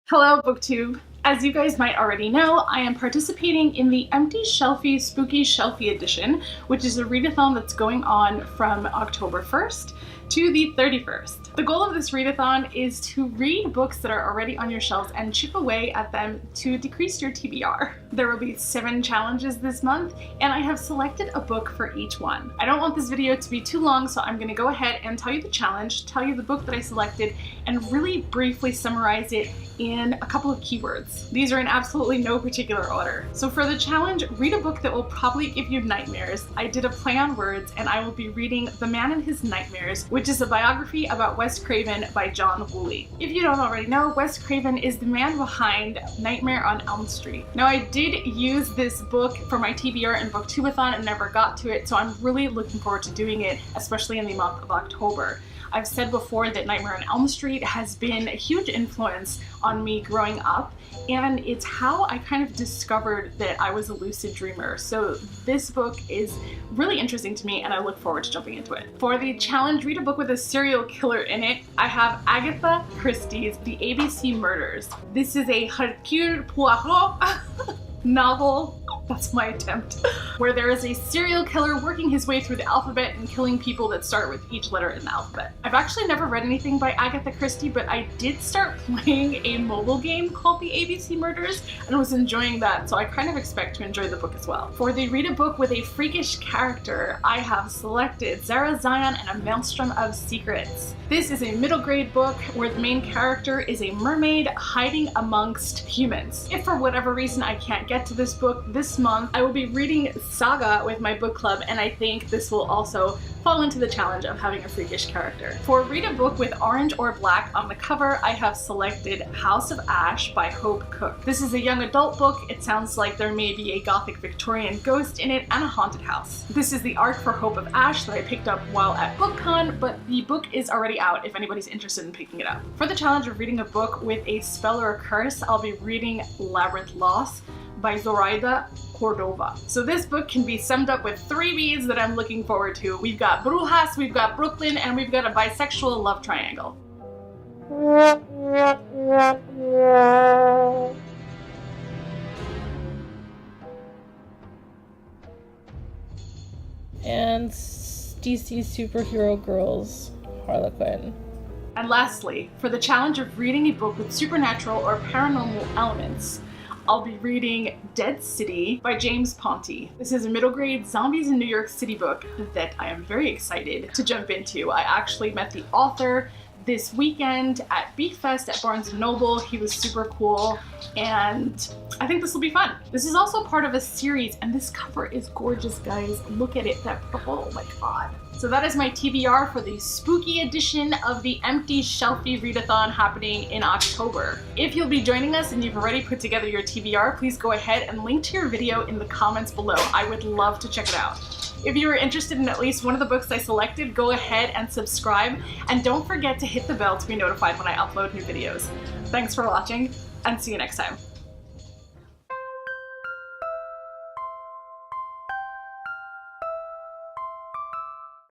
Hello, BookTube! As you guys might already know, I am participating in the Empty Shelfie Spookie Shelfie Edition, which is a readathon that's going on from October 1st to the 31st. The goal of this readathon is to read books that are already on your shelves and chip away at them to decrease your TBR. There will be 7 challenges this month, and I have selected a book for each one. I don't want this video to be too long, so I'm going to go ahead and tell you the challenge, tell you the book that I selected, and really briefly summarize it in a couple of keywords. These are in absolutely no particular order. So for the challenge, read a book that will probably give you nightmares. I did a play on words, and I will be reading The Man and His Nightmares, which is a biography about Wes Craven by John Woolley. If you don't already know, Wes Craven is the man behind Nightmare on Elm Street. Now, I did use this book for my TBR and Booktube-a-thon and never got to it, so I'm really looking forward to doing it, especially in the month of October. I've said before that Nightmare on Elm Street has been a huge influence on me growing up, and it's how I kind of discovered that I was a lucid dreamer. So this book is really interesting to me, and I look forward to jumping into it. For the challenge, read a book with a serial killer in it, I have Agatha Christie's The ABC Murders. This is a Hercule Poirot novel. That's my attempt. Where there is a serial killer working his way through the alphabet and killing people that start with each letter in the alphabet. I've actually never read anything by Agatha Christie, but I did start playing a mobile game called The ABC Murders and was enjoying that, so I kind of expect to enjoy the book as well. For the read a book with a freakish character, I have selected Zara Zion and a Maelstrom of Secrets. This is a middle grade book where the main character is a mermaid hiding amongst humans. If for whatever reason I can't get to this book this month, I will be reading Saga with my book club, and I think this will also fall into the challenge of having a freakish character. For read a book with orange or black on the cover, I have selected House of Ash by Hope Cook. This is a young adult book. It sounds like there may be a gothic Victorian ghost in it and a haunted house. This is the art for Hope of Ash that I picked up while at BookCon, but the book is already out if anybody's interested in picking it up. For the challenge of reading a book with a spell or a curse, I'll be reading Labyrinth Lost by Zoraida Cordova. So this book can be summed up with 3 reads that I'm looking forward to. We've got Brujas, we've got Brooklyn, and we've got a bisexual love triangle. And DC Superhero Girls Harlequin. And lastly, for the challenge of reading a book with supernatural or paranormal elements, I'll be reading Dead City by James Ponti. This is a middle grade zombies in New York City book that I am very excited to jump into. I actually met the author this weekend at Beat Fest at Barnes & Noble. He was super cool, and I think this will be fun. This is also part of a series, and this cover is gorgeous, guys. Look at it, that purple, oh my god. So that is my TBR for the spooky edition of the Empty Shelfie Read-A-thon happening in October. If you'll be joining us and you've already put together your TBR, please go ahead and link to your video in the comments below. I would love to check it out. If you are interested in at least one of the books I selected, go ahead and subscribe, and don't forget to hit the bell to be notified when I upload new videos. Thanks for watching, and see you next time.